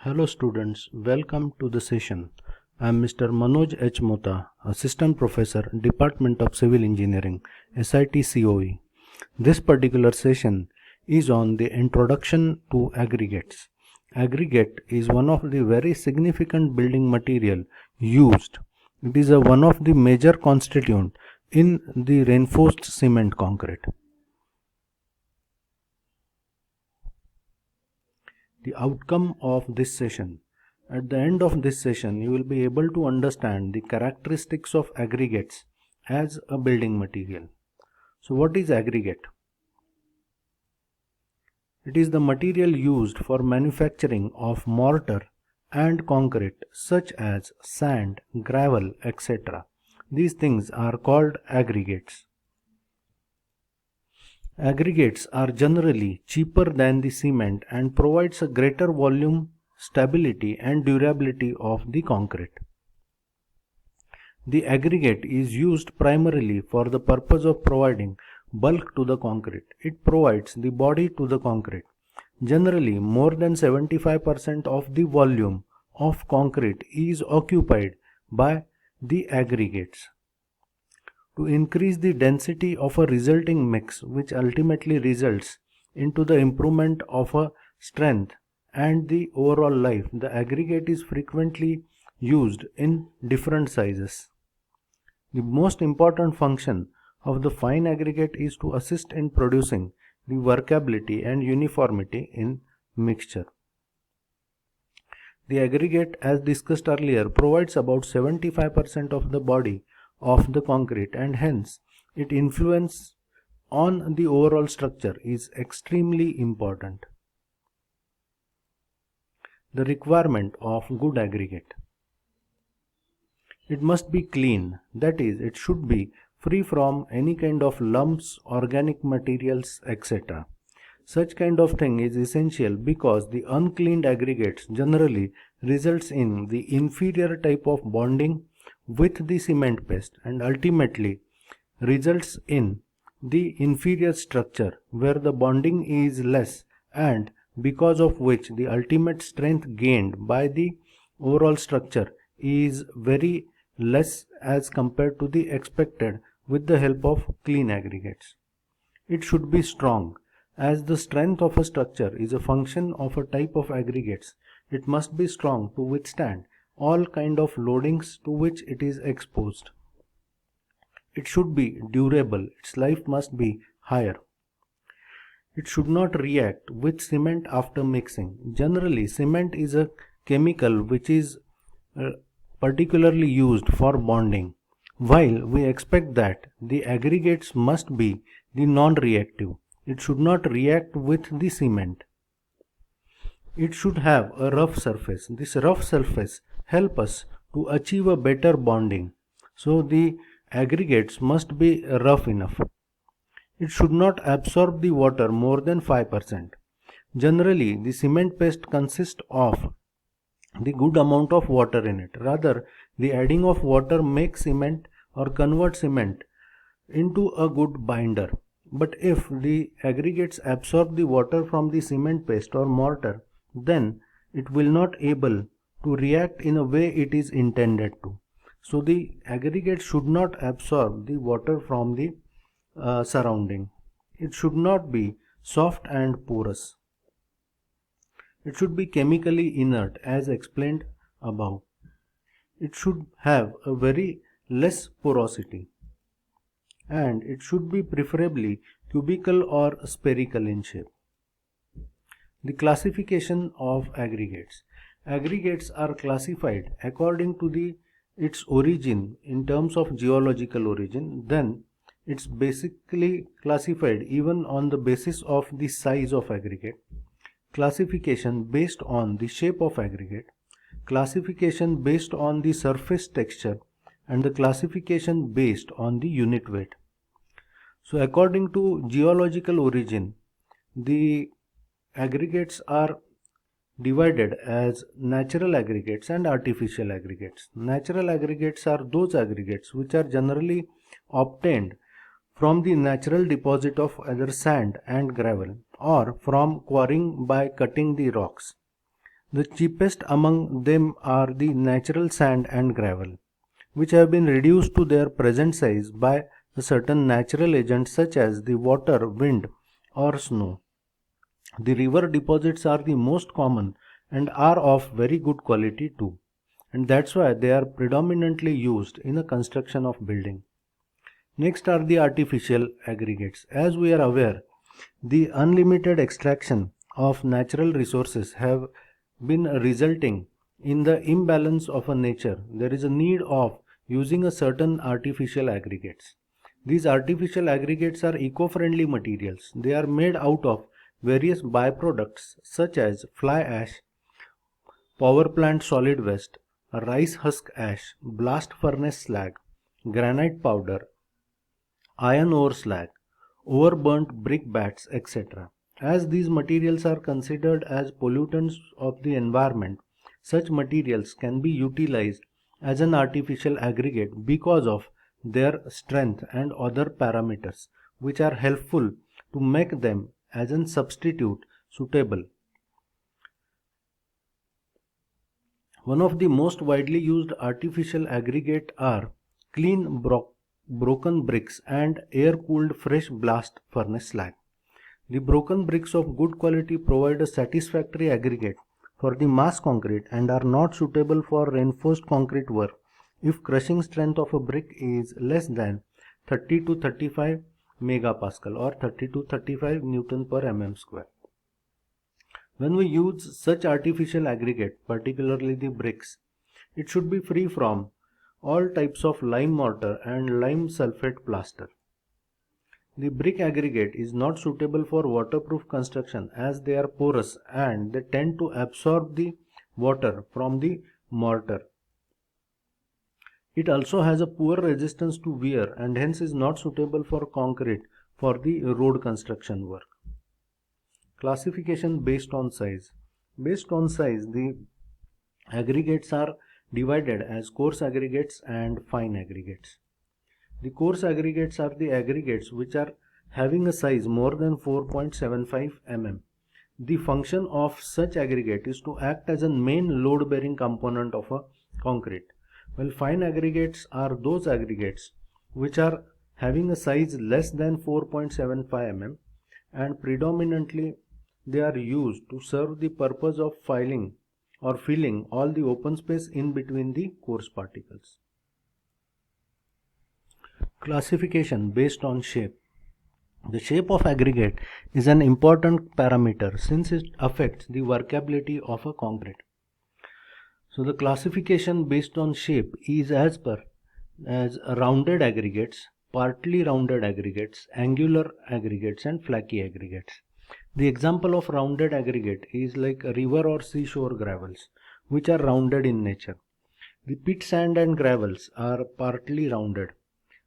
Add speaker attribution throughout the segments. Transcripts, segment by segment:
Speaker 1: Hello students, welcome to the session. I am Mr. Manoj H. Mota, Assistant Professor, Department of Civil Engineering, SIT COE. This particular session is on the introduction to aggregates. Aggregate is one of the very significant building material used. It is one of the major constituent in the reinforced cement concrete. The outcome of this session. At the end of this session, you will be able to understand the characteristics of aggregates as a building material. So what is aggregate? It is the material used for manufacturing of mortar and concrete such as sand, gravel, etc. These things are called aggregates. Aggregates are generally cheaper than the cement and provides a greater volume, stability and durability of the concrete. The aggregate is used primarily for the purpose of providing bulk to the concrete. It provides the body to the concrete. Generally, more than 75% of the volume of concrete is occupied by the aggregates. To increase the density of a resulting mix, which ultimately results into the improvement of a strength and the overall life, the aggregate is frequently used in different sizes. The most important function of the fine aggregate is to assist in producing the workability and uniformity in mixture. The aggregate, as discussed earlier, provides about 75% of the body of the concrete, and hence its influence on the overall structure is extremely important. The requirement of good aggregate. It must be clean, that is, it should be free from any kind of lumps, organic materials, etc. Such kind of thing is essential because the uncleaned aggregates generally results in the inferior type of bonding with the cement paste and ultimately results in the inferior structure where the bonding is less, and because of which the ultimate strength gained by the overall structure is very less as compared to the expected with the help of clean aggregates. It should be strong. As the strength of a structure is a function of a type of aggregates, it must be strong to withstand all kind of loadings to which it is exposed. It should be durable, its life must be higher. It should not react with cement after mixing. Generally, cement is a chemical which is particularly used for bonding, while we expect that the aggregates must be the non-reactive. It should not react with the cement. It should have a rough surface. This rough surface helps us to achieve a better bonding. So the aggregates must be rough enough. It should not absorb the water more than 5%. Generally, the cement paste consists of the good amount of water in it. Rather, the adding of water makes cement or convert cement into a good binder. But if the aggregates absorb the water from the cement paste or mortar, then it will not able to react in a way it is intended to. So the aggregate should not absorb the water from the surrounding. It should not be soft and porous. It should be chemically inert as explained above. It should have a very less porosity, and it should be preferably cubical or spherical in shape. The classification of aggregates. Aggregates are classified according to its origin in terms of geological origin. Then it's basically classified even on the basis of the size of aggregate. Classification based on the shape of aggregate. Classification based on the surface texture, and the classification based on the unit weight. So according to geological origin, the aggregates are divided as natural aggregates and artificial aggregates. Natural aggregates are those aggregates which are generally obtained from the natural deposit of either sand and gravel or from quarrying by cutting the rocks. The cheapest among them are the natural sand and gravel, which have been reduced to their present size by a certain natural agents such as the water, wind, or snow. The river deposits are the most common and are of very good quality too, and that's why they are predominantly used in the construction of building. Next are the artificial aggregates. As we are aware, the unlimited extraction of natural resources have been resulting in the imbalance of a nature. There is a need of using a certain artificial aggregates. These artificial aggregates are eco-friendly materials. They are made out of various byproducts such as fly ash, power plant solid waste, rice husk ash, blast furnace slag, granite powder, iron ore slag, overburnt brick bats, etc. As these materials are considered as pollutants of the environment, such materials can be utilized as an artificial aggregate because of their strength and other parameters which are helpful to make them as a substitute suitable. One of the most widely used artificial aggregate are clean broken bricks and air-cooled fresh blast furnace slag. The broken bricks of good quality provide a satisfactory aggregate for the mass concrete and are not suitable for reinforced concrete work if crushing strength of a brick is less than 30 to 35 megapascal or 30 to 35 Newton per mm square. When we use such artificial aggregate, particularly the bricks, it should be free from all types of lime mortar and lime sulfate plaster. The brick aggregate is not suitable for waterproof construction as they are porous and they tend to absorb the water from the mortar. It also has a poor resistance to wear and hence is not suitable for concrete for the road construction work. Classification based on size. Based on size, the aggregates are divided as coarse aggregates and fine aggregates. The coarse aggregates are the aggregates which are having a size more than 4.75 mm. The function of such aggregate is to act as a main load bearing component of a concrete, while fine aggregates are those aggregates which are having a size less than 4.75 mm and predominantly they are used to serve the purpose of filling or filling all the open space in between the coarse particles. Classification based on shape. The shape of aggregate is an important parameter since it affects the workability of a concrete. So the classification based on shape is as rounded aggregates, partly rounded aggregates, angular aggregates and flaky aggregates. The example of rounded aggregate is like river or seashore gravels, which are rounded in nature. The pit sand and gravels are partly rounded.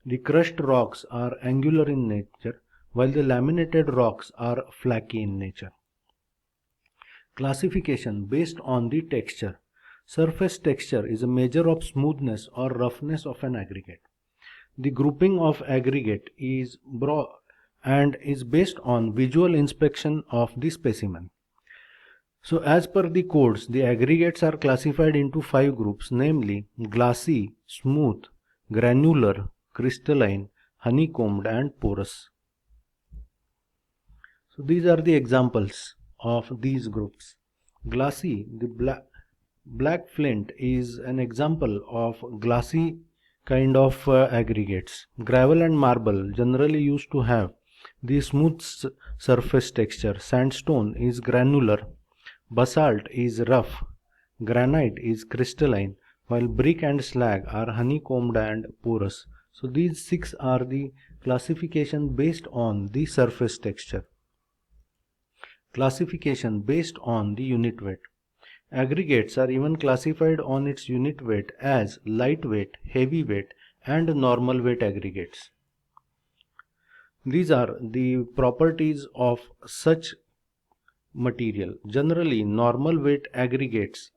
Speaker 1: The crushed rocks are angular in nature, while the laminated rocks are flaky in nature. Classification based on the texture. Surface texture is a measure of smoothness or roughness of an aggregate. The grouping of aggregate is broad and is based on visual inspection of the specimen. So as per the codes, the aggregates are classified into 5 groups, namely glassy, smooth, granular, crystalline, honeycombed and porous. So these are the examples of these groups. Glassy, the black flint is an example of glassy kind of aggregates. Gravel and marble generally used to have the smooth surface texture. Sandstone is granular. Basalt is rough. Granite is crystalline, while brick and slag are honeycombed and porous. So these 6 are the classification based on the surface texture. Classification based on the unit weight. Aggregates are even classified on its unit weight as lightweight, heavyweight and normal weight aggregates. These are the properties of such material. Generally, normal weight aggregates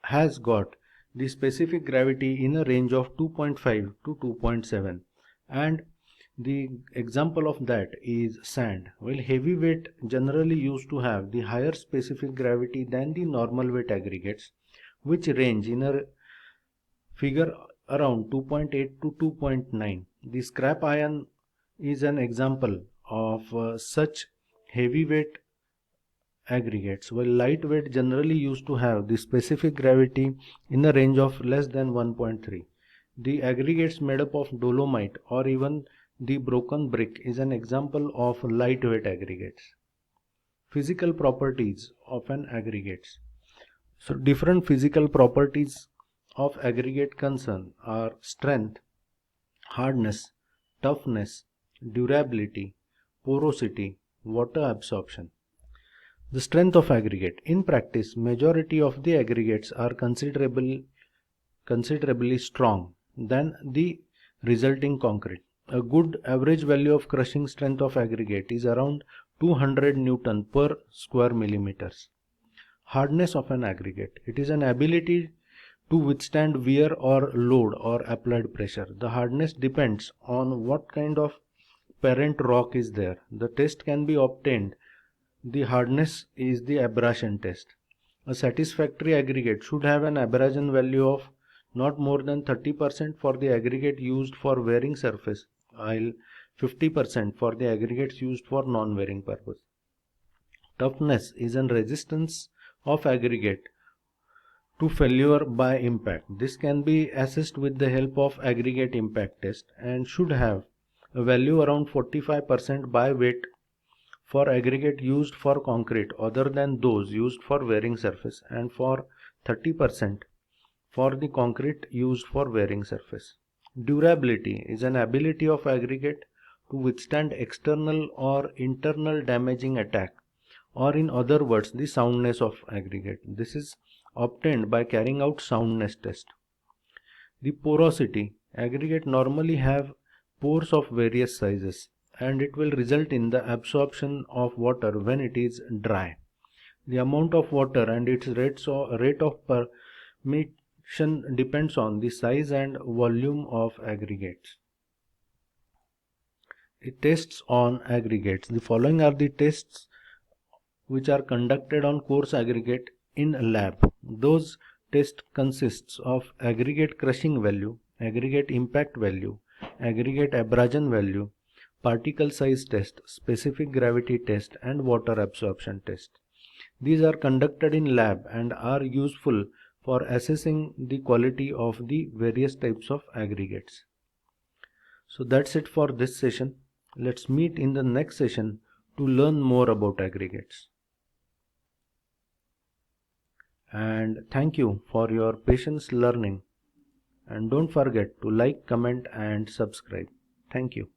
Speaker 1: has got the specific gravity in a range of 2.5 to 2.7 and The example of that is sand. Well, heavy weight generally used to have the higher specific gravity than the normal weight aggregates, which range in a figure around 2.8 to 2.9. The scrap iron is an example of such heavyweight aggregates, while lightweight generally used to have the specific gravity in a range of less than 1.3. The aggregates made up of dolomite or even the broken brick is an example of lightweight aggregates. Physical properties of an aggregates. So different physical properties of aggregate concern are strength, hardness, toughness, durability, porosity, water absorption. The strength of aggregate. In practice, majority of the aggregates are considerably strong than the resulting concrete. A good average value of crushing strength of aggregate is around 200 Newton per square millimeters. Hardness of an aggregate. It is an ability to withstand wear or load or applied pressure. The hardness depends on what kind of parent rock is there. The test can be obtained. The hardness is the abrasion test. A satisfactory aggregate should have an abrasion value of not more than 30% for the aggregate used for wearing surface, while 50% for the aggregates used for non-wearing purpose. Toughness is a resistance of aggregate to failure by impact. This can be assessed with the help of aggregate impact test and should have a value around 45% by weight for aggregate used for concrete other than those used for wearing surface, and for 30% for the concrete used for wearing surface. Durability is an ability of aggregate to withstand external or internal damaging attack, or in other words, the soundness of aggregate. This is obtained by carrying out soundness test. The porosity. Aggregate normally have pores of various sizes, and it will result in the absorption of water when it is dry. The amount of water and its rate of permeation depends on the size and volume of aggregates. The tests on aggregates. The following are the tests which are conducted on coarse aggregate in a lab. Those tests consists of aggregate crushing value, aggregate impact value, aggregate abrasion value, particle size test, specific gravity test, and water absorption test. These are conducted in lab and are useful for assessing the quality of the various types of aggregates. So that's it for this session. Let's meet in the next session to learn more about aggregates. And thank you for your patience learning, and don't forget to like, comment and subscribe. Thank you.